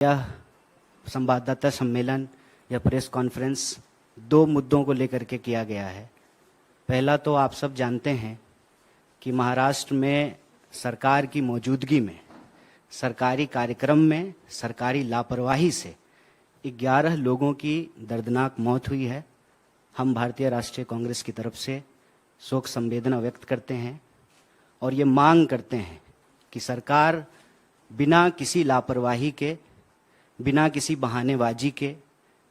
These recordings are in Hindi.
यह संवाददाता सम्मेलन या प्रेस कॉन्फ्रेंस दो मुद्दों को लेकर के किया गया है। पहला तो आप सब जानते हैं कि महाराष्ट्र में सरकार की मौजूदगी में सरकारी कार्यक्रम में सरकारी लापरवाही से 11 लोगों की दर्दनाक मौत हुई है। हम भारतीय राष्ट्रीय कांग्रेस की तरफ से शोक संवेदना व्यक्त करते हैं और ये मांग करते हैं कि सरकार बिना किसी लापरवाही के, बिना किसी बहानेबाजी के,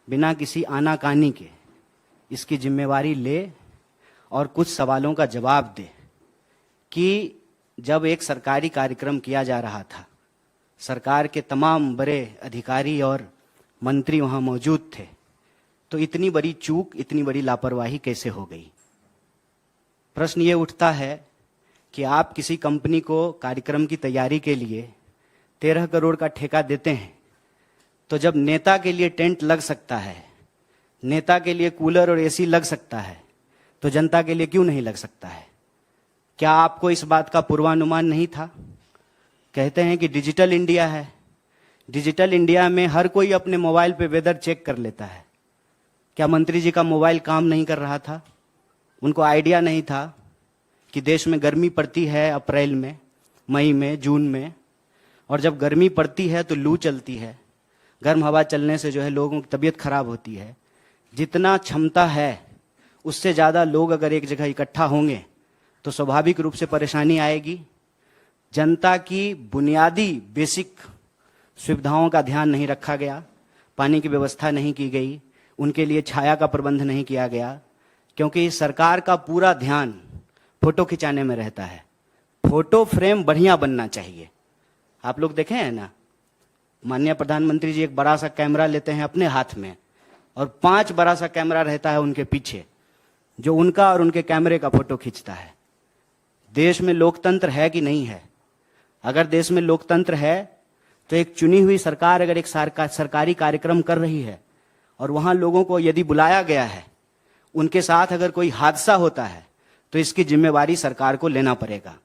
बिना किसी आनाकानी के इसकी जिम्मेवारी ले और कुछ सवालों का जवाब दे कि जब एक सरकारी कार्यक्रम किया जा रहा था, सरकार के तमाम बड़े अधिकारी और मंत्री वहां मौजूद थे, तो इतनी बड़ी चूक, इतनी बड़ी लापरवाही कैसे हो गई। प्रश्न ये उठता है कि आप किसी कंपनी को कार्यक्रम की तैयारी के लिए 13 करोड़ का ठेका देते हैं, तो जब नेता के लिए टेंट लग सकता है, नेता के लिए कूलर और एसी लग सकता है, तो जनता के लिए क्यों नहीं लग सकता है। क्या आपको इस बात का पूर्वानुमान नहीं था। कहते हैं कि डिजिटल इंडिया है, डिजिटल इंडिया में हर कोई अपने मोबाइल पे वेदर चेक कर लेता है। क्या मंत्री जी का मोबाइल काम नहीं कर रहा था। उनको आइडिया नहीं था कि देश में गर्मी पड़ती है अप्रैल में, मई में, जून में, और जब गर्मी पड़ती है तो लू चलती है, गर्म हवा चलने से जो है लोगों की तबीयत खराब होती है। जितना क्षमता है उससे ज़्यादा लोग अगर एक जगह इकट्ठा होंगे तो स्वाभाविक रूप से परेशानी आएगी। जनता की बुनियादी बेसिक सुविधाओं का ध्यान नहीं रखा गया, पानी की व्यवस्था नहीं की गई, उनके लिए छाया का प्रबंध नहीं किया गया, क्योंकि सरकार का पूरा ध्यान फोटो खिंचाने में रहता है। फोटो फ्रेम बढ़िया बनना चाहिए। आप लोग देखे हैं ना, माननीय प्रधानमंत्री जी एक बड़ा सा कैमरा लेते हैं अपने हाथ में और 5 बड़ा सा कैमरा रहता है उनके पीछे, जो उनका और उनके कैमरे का फोटो खींचता है। देश में लोकतंत्र है कि नहीं है। अगर देश में लोकतंत्र है तो एक चुनी हुई सरकार अगर एक सरकारी कार्यक्रम कर रही है और वहां लोगों को यदि बुलाया गया है, उनके साथ अगर कोई हादसा होता है तो इसकी जिम्मेवारी सरकार को लेना पड़ेगा।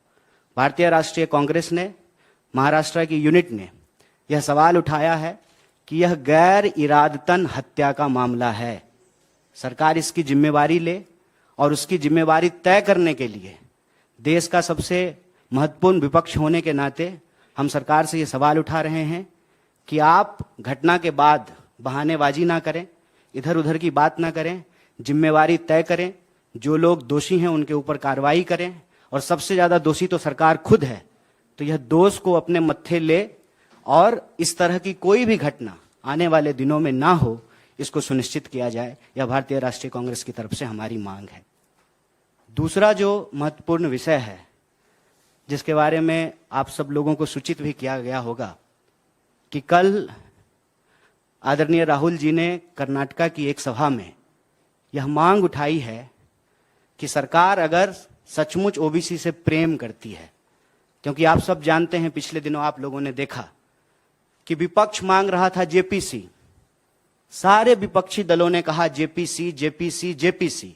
भारतीय राष्ट्रीय कांग्रेस ने, महाराष्ट्र की यूनिट ने यह सवाल उठाया है कि यह गैर इरादतन हत्या का मामला है। सरकार इसकी जिम्मेवारी ले और उसकी जिम्मेवारी तय करने के लिए देश का सबसे महत्वपूर्ण विपक्ष होने के नाते हम सरकार से ये सवाल उठा रहे हैं कि आप घटना के बाद बहानेबाजी ना करें, इधर उधर की बात ना करें, जिम्मेवारी तय करें, जो लोग दोषी हैं उनके ऊपर कार्रवाई करें, और सबसे ज्यादा दोषी तो सरकार खुद है, तो यह दोष को अपने मत्थे ले और इस तरह की कोई भी घटना आने वाले दिनों में ना हो, इसको सुनिश्चित किया जाए। यह भारतीय राष्ट्रीय कांग्रेस की तरफ से हमारी मांग है। दूसरा जो महत्वपूर्ण विषय है, जिसके बारे में आप सब लोगों को सूचित भी किया गया होगा, कि कल आदरणीय राहुल जी ने कर्नाटका की एक सभा में यह मांग उठाई है कि सरकार अगर सचमुच ओबीसी से प्रेम करती है, क्योंकि आप सब जानते हैं पिछले दिनों आप लोगों ने देखा कि विपक्ष मांग रहा था जेपीसी, सारे विपक्षी दलों ने कहा जेपीसी जेपीसी जेपीसी,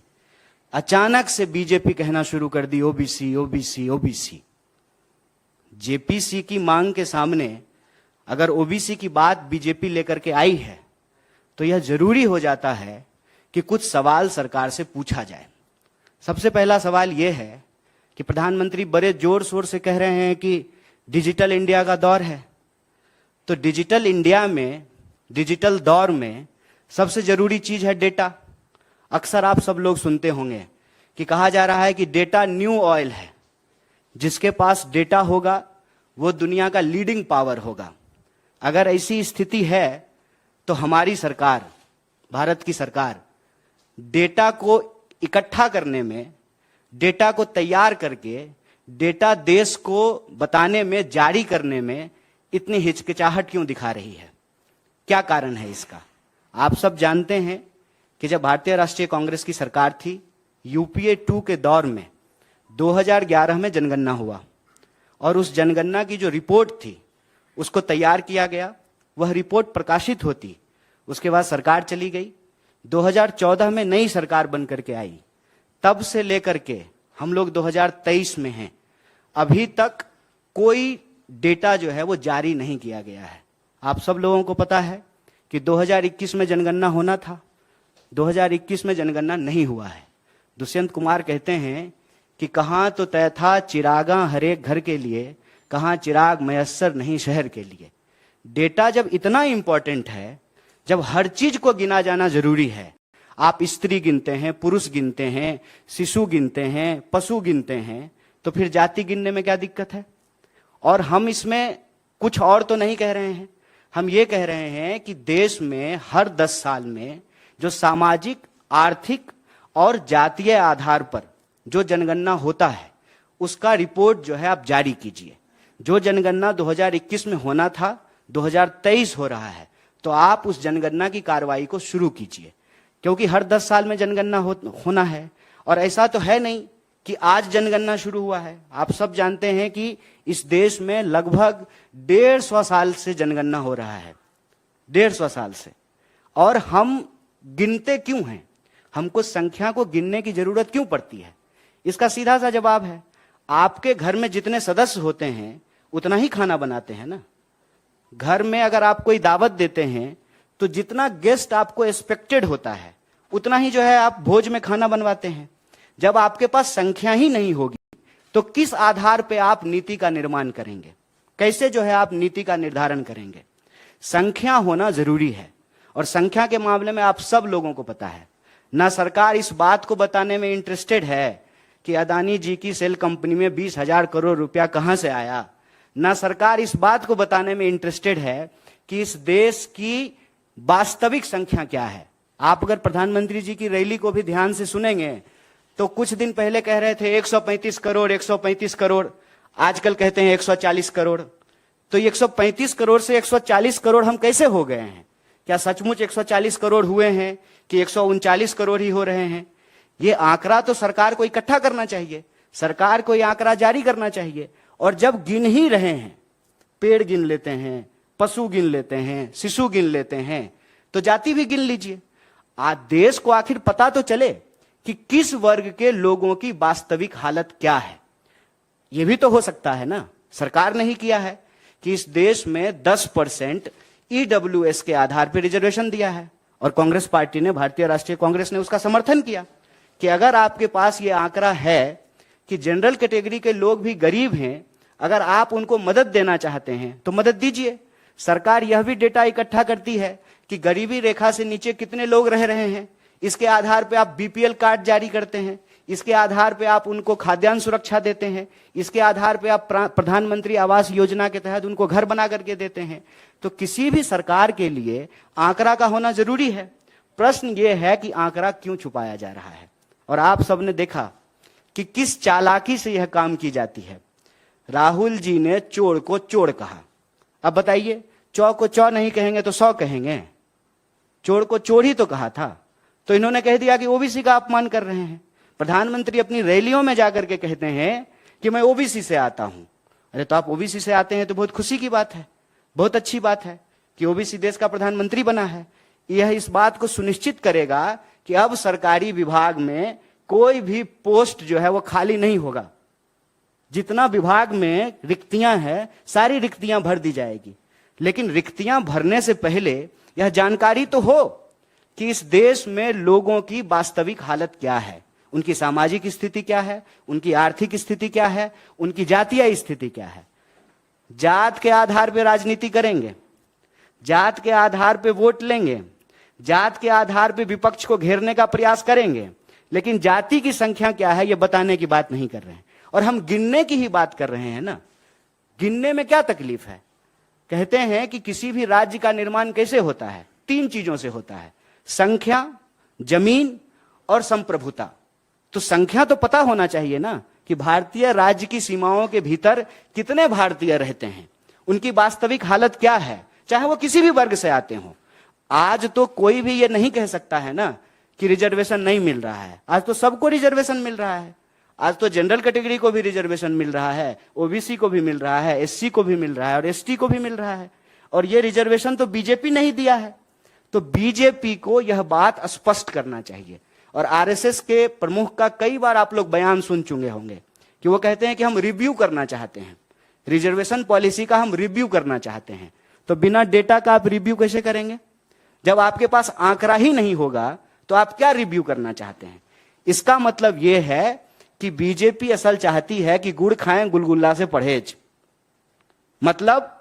अचानक से बीजेपी कहना शुरू कर दी ओबीसी ओबीसी ओबीसी। जेपीसी की मांग के सामने अगर ओबीसी की बात बीजेपी लेकर के आई है तो यह जरूरी हो जाता है कि कुछ सवाल सरकार से पूछा जाए। सबसे पहला सवाल यह है कि प्रधानमंत्री बड़े जोर शोर से कह रहे हैं कि डिजिटल इंडिया का दौर है, तो डिजिटल इंडिया में, डिजिटल दौर में सबसे जरूरी चीज है डेटा। अक्सर आप सब लोग सुनते होंगे कि कहा जा रहा है कि डेटा न्यू ऑयल है, जिसके पास डेटा होगा वो दुनिया का लीडिंग पावर होगा। अगर ऐसी स्थिति है तो हमारी सरकार, भारत की सरकार, डेटा को इकट्ठा करने में, डेटा को तैयार करके डेटा देश को बताने में, जारी करने में इतनी हिचकिचाहट क्यों दिखा रही है। क्या कारण है इसका। आप सब जानते हैं कि जब भारतीय राष्ट्रीय कांग्रेस की सरकार थी, यूपीए 2 के दौर में 2011 में जनगणना हुआ और उस जनगणना की जो रिपोर्ट थी उसको तैयार किया गया। वह रिपोर्ट प्रकाशित होती, उसके बाद सरकार चली गई। 2014 में नई सरकार बन करके आई, तब से लेकर के हम लोग 2023 में हैं, अभी तक कोई डेटा जो है वो जारी नहीं किया गया है। आप सब लोगों को पता है कि 2021 में जनगणना होना था, 2021 में जनगणना नहीं हुआ है। दुष्यंत कुमार कहते हैं कि कहाँ तो तय था चिरागा हर एक घर के लिए, कहाँ चिराग मयस्सर नहीं शहर के लिए। डेटा जब इतना इंपॉर्टेंट है, जब हर चीज को गिना जाना जरूरी है, आप स्त्री गिनते हैं, पुरुष गिनते हैं, शिशु गिनते हैं, पशु गिनते हैं, तो फिर जाति गिनने में क्या दिक्कत है? और हम इसमें कुछ और तो नहीं कह रहे हैं, हम ये कह रहे हैं कि देश में हर 10 साल में जो सामाजिक, आर्थिक और जातीय आधार पर जो जनगणना होता है उसका रिपोर्ट जो है आप जारी कीजिए। जो जनगणना 2021 में होना था 2023 हो रहा है, तो आप उस जनगणना की कार्रवाई को शुरू कीजिए, क्योंकि हर 10 साल में जनगणना होना है। और ऐसा तो है नहीं कि आज जनगणना शुरू हुआ है। आप सब जानते हैं कि इस देश में लगभग 150 साल से जनगणना हो रहा है, 150 साल से। और हम गिनते क्यों हैं? हमको संख्या को गिनने की जरूरत क्यों पड़ती है? इसका सीधा सा जवाब है, आपके घर में जितने सदस्य होते हैं उतना ही खाना बनाते हैं ना। घर में अगर आप कोई दावत देते हैं तो जितना गेस्ट आपको एक्सपेक्टेड होता है उतना ही जो है आप भोज में खाना बनवाते हैं। जब आपके पास संख्या ही नहीं होगी तो किस आधार पे आप नीति का निर्माण करेंगे? कैसे जो है आप नीति का निर्धारण करेंगे? संख्या होना जरूरी है। और संख्या के मामले में आप सब लोगों को पता है, ना सरकार इस बात को बताने में इंटरेस्टेड है कि अदानी जी की सेल कंपनी में 20,000 करोड़ रुपया कहां से आया, ना सरकार इस बात को बताने में इंटरेस्टेड है कि इस देश की वास्तविक संख्या क्या है। आप अगर प्रधानमंत्री जी की रैली को भी ध्यान से सुनेंगे तो कुछ दिन पहले कह रहे थे 135 करोड़ 135 करोड़, आजकल कहते हैं 140 करोड़। तो 135 करोड़ से 140 करोड़ हम कैसे हो गए हैं? क्या सचमुच 140 करोड़ हुए हैं कि 139 करोड़ ही हो रहे हैं? ये आंकड़ा तो सरकार को इकट्ठा करना चाहिए, सरकार को ये आंकड़ा जारी करना चाहिए। और जब गिन ही रहे हैं, पेड़ गिन लेते हैं, पशु गिन लेते हैं, शिशु गिन लेते हैं, तो जाति भी गिन लीजिए। आज देश को आखिर पता तो चले कि किस वर्ग के लोगों की वास्तविक हालत क्या है। यह भी तो हो सकता है ना। सरकार ने ही किया है कि इस देश में 10% EWS के आधार पर रिजर्वेशन दिया है, और कांग्रेस पार्टी ने, भारतीय राष्ट्रीय कांग्रेस ने उसका समर्थन किया कि अगर आपके पास यह आंकड़ा है कि जनरल कैटेगरी के लोग भी गरीब हैं, अगर आप उनको मदद देना चाहते हैं तो मदद दीजिए। सरकार यह भी डेटा इकट्ठा करती है कि गरीबी रेखा से नीचे कितने लोग रह रहे हैं, इसके आधार पे आप BPL कार्ड जारी करते हैं, इसके आधार पे आप उनको खाद्यान्न सुरक्षा देते हैं, इसके आधार पे आप प्रधानमंत्री आवास योजना के तहत उनको घर बना करके देते हैं। तो किसी भी सरकार के लिए आंकड़ा का होना जरूरी है। प्रश्न यह है कि आंकड़ा क्यों छुपाया जा रहा है? और आप सबने देखा कि किस चालाकी से यह काम की जाती है। राहुल जी ने चोर को चोर कहा। अब बताइए, चौ को चौ नहीं कहेंगे तो 100 कहेंगे? चोर को चोर ही तो कहा था। तो इन्होंने कह दिया कि ओबीसी का अपमान कर रहे हैं। प्रधानमंत्री अपनी रैलियों में जाकर के कहते हैं कि मैं ओबीसी से आता हूं। अरे तो आप ओबीसी से आते हैं तो बहुत खुशी की बात है, बहुत अच्छी बात है कि ओबीसी देश का प्रधानमंत्री बना है। यह इस बात को सुनिश्चित करेगा कि अब सरकारी विभाग में कोई भी पोस्ट जो है वो खाली नहीं होगा। जितना विभाग में रिक्तियां हैं, सारी रिक्तियां भर दी जाएगी। लेकिन रिक्तियां भरने से पहले यह जानकारी तो हो कि इस देश में लोगों की वास्तविक हालत क्या है, उनकी सामाजिक स्थिति क्या है, उनकी आर्थिक स्थिति क्या है, उनकी जातीय स्थिति क्या है। जात के आधार पर राजनीति करेंगे, जात के आधार पर वोट लेंगे, जात के आधार पर विपक्ष को घेरने का प्रयास करेंगे, लेकिन जाति की संख्या क्या है यह बताने की बात नहीं कर रहे हैं। और हम गिनने की ही बात कर रहे हैं ना। गिनने में क्या तकलीफ है? कहते हैं कि किसी भी राज्य का निर्माण कैसे होता है? 3 चीजों से होता है, संख्या, जमीन और संप्रभुता। तो संख्या तो पता होना चाहिए ना कि भारतीय राज्य की सीमाओं के भीतर कितने भारतीय रहते हैं, उनकी वास्तविक हालत क्या है, चाहे वो किसी भी वर्ग से आते हो। आज तो कोई भी ये नहीं कह सकता है ना कि रिजर्वेशन नहीं मिल रहा है। आज तो सबको रिजर्वेशन मिल रहा है। आज तो जनरल कैटेगरी को भी रिजर्वेशन मिल रहा है, ओबीसी को भी मिल रहा है, एससी को भी मिल रहा है और एसटी को भी मिल रहा है। और ये रिजर्वेशन तो बीजेपी नहीं दिया है। तो बीजेपी को यह बात स्पष्ट करना चाहिए। और आरएसएस के प्रमुख का कई बार आप लोग बयान सुन चुके होंगे कि वो कहते हैं कि हम रिव्यू करना चाहते हैं, रिजर्वेशन पॉलिसी का हम रिव्यू करना चाहते हैं। तो बिना डेटा का आप रिव्यू कैसे करेंगे? जब आपके पास आंकड़ा ही नहीं होगा तो आप क्या रिव्यू करना चाहते हैं? इसका मतलब यह है कि बीजेपी असल चाहती है कि गुड़ खाएं गुलगुल्ला से परहेज। मतलब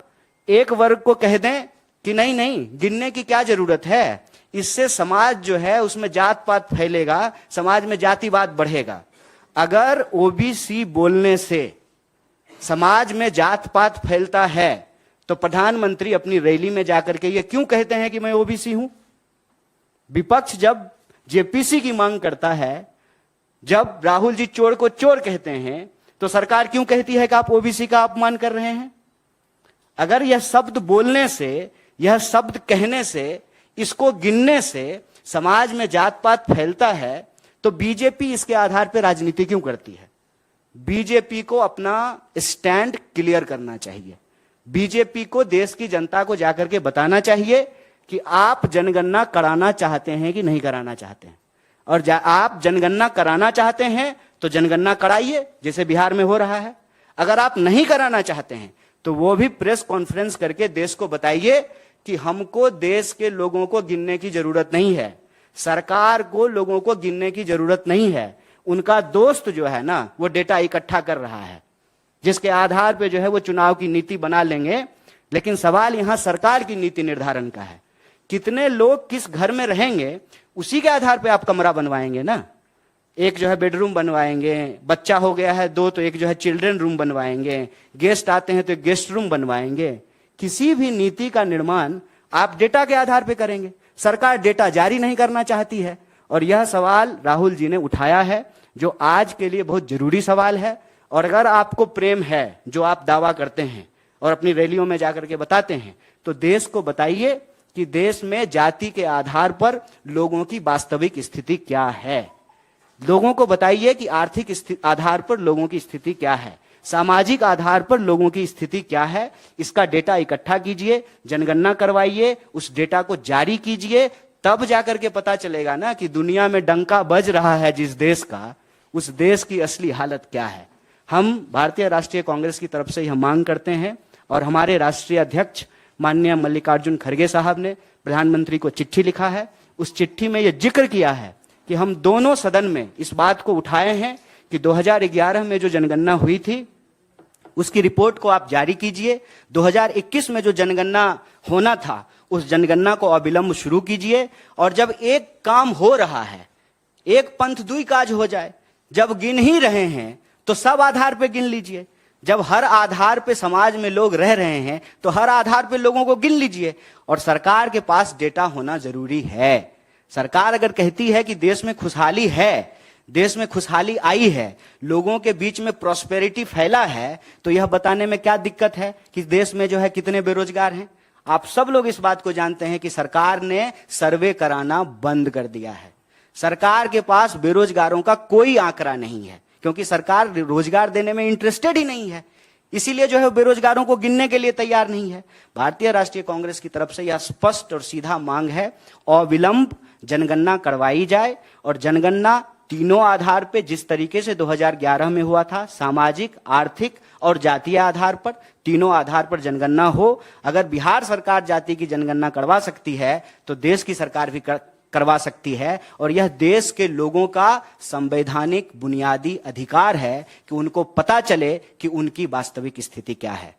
एक वर्ग को कह दें कि नहीं नहीं, गिनने की क्या जरूरत है, इससे समाज जो है उसमें जात पात फैलेगा, समाज में जातिवाद बढ़ेगा। अगर ओबीसी बोलने से समाज में जात पात फैलता है तो प्रधानमंत्री अपनी रैली में जाकर के ये क्यों कहते हैं कि मैं ओबीसी हूं? विपक्ष जब जेपीसी की मांग करता है, जब राहुल जी चोर को चोर कहते हैं, तो सरकार क्यों कहती है कि आप ओबीसी का अपमान कर रहे हैं? अगर यह शब्द बोलने से, यह शब्द कहने से, इसको गिनने से समाज में जात पात फैलता है, तो बीजेपी इसके आधार पर राजनीति क्यों करती है? बीजेपी को अपना स्टैंड क्लियर करना चाहिए। बीजेपी को देश की जनता को जाकर के बताना चाहिए कि आप जनगणना कराना चाहते हैं कि नहीं कराना चाहते हैं। और आप जनगणना कराना चाहते हैं तो जनगणना कराइए, जैसे बिहार में हो रहा है। अगर आप नहीं कराना चाहते हैं तो वो भी प्रेस कॉन्फ्रेंस करके देश को बताइए कि हमको देश के लोगों को गिनने की जरूरत नहीं है, सरकार को लोगों को गिनने की जरूरत नहीं है। उनका दोस्त जो है ना, वो डेटा इकट्ठा कर रहा है, जिसके आधार पे जो है वो चुनाव की नीति बना लेंगे। लेकिन सवाल यहां सरकार की नीति निर्धारण का है। कितने लोग किस घर में रहेंगे, उसी के आधार पे आप कमरा बनवाएंगे ना। एक जो है बेडरूम बनवाएंगे, बच्चा हो गया है 2 तो एक जो है चिल्ड्रन रूम बनवाएंगे, गेस्ट आते हैं तो एक गेस्ट रूम बनवाएंगे। किसी भी नीति का निर्माण आप डेटा के आधार पे करेंगे। सरकार डेटा जारी नहीं करना चाहती है, और यह सवाल राहुल जी ने उठाया है, जो आज के लिए बहुत जरूरी सवाल है। और अगर आपको प्रेम है, जो आप दावा करते हैं और अपनी रैलियों में जाकर के बताते हैं, तो देश को बताइए कि देश में जाति के आधार पर लोगों की वास्तविक स्थिति क्या है। लोगों को बताइए कि आर्थिक आधार पर लोगों की स्थिति क्या है, सामाजिक आधार पर लोगों की स्थिति क्या है। इसका डेटा इकट्ठा कीजिए, जनगणना करवाइए, उस डेटा को जारी कीजिए, तब जाकर के पता चलेगा ना कि दुनिया में डंका बज रहा है जिस देश का, उस देश की असली हालत क्या है। हम भारतीय राष्ट्रीय कांग्रेस की तरफ से यह मांग करते हैं, और हमारे राष्ट्रीय अध्यक्ष माननीय मल्लिकार्जुन खड़गे साहब ने प्रधानमंत्री को चिट्ठी लिखा है। उस चिट्ठी में यह जिक्र किया है कि हम दोनों सदन में इस बात को उठाए हैं कि 2011 में जो जनगणना हुई थी उसकी रिपोर्ट को आप जारी कीजिए। 2021 में जो जनगणना होना था उस जनगणना को अविलंब शुरू कीजिए। और जब एक काम हो रहा है, एक पंथ दुई काज हो जाए, जब गिन ही रहे हैं तो सब आधार पे गिन लीजिए। जब हर आधार पे समाज में लोग रह रहे हैं तो हर आधार पे लोगों को गिन लीजिए। और सरकार के पास डेटा होना जरूरी है। सरकार अगर कहती है कि देश में खुशहाली है, देश में खुशहाली आई है, लोगों के बीच में प्रॉस्पेरिटी फैला है, तो यह बताने में क्या दिक्कत है कि देश में जो है कितने बेरोजगार हैं। आप सब लोग इस बात को जानते हैं कि सरकार ने सर्वे कराना बंद कर दिया है। सरकार के पास बेरोजगारों का कोई आंकड़ा नहीं है, क्योंकि सरकार रोजगार देने में इंटरेस्टेड ही नहीं है। इसीलिए जो है बेरोजगारों को गिनने के लिए तैयार नहीं है। भारतीय राष्ट्रीय कांग्रेस की तरफ से यह स्पष्ट और सीधा मांग है, अविलंब जनगणना करवाई जाए। और जनगणना तीनों आधार पे, जिस तरीके से 2011 में हुआ था, सामाजिक, आर्थिक और जातीय आधार पर, तीनों आधार पर जनगणना हो। अगर बिहार सरकार जाति की जनगणना करवा सकती है तो देश की सरकार भी करवा सकती है। और यह देश के लोगों का संवैधानिक बुनियादी अधिकार है कि उनको पता चले कि उनकी वास्तविक स्थिति क्या है।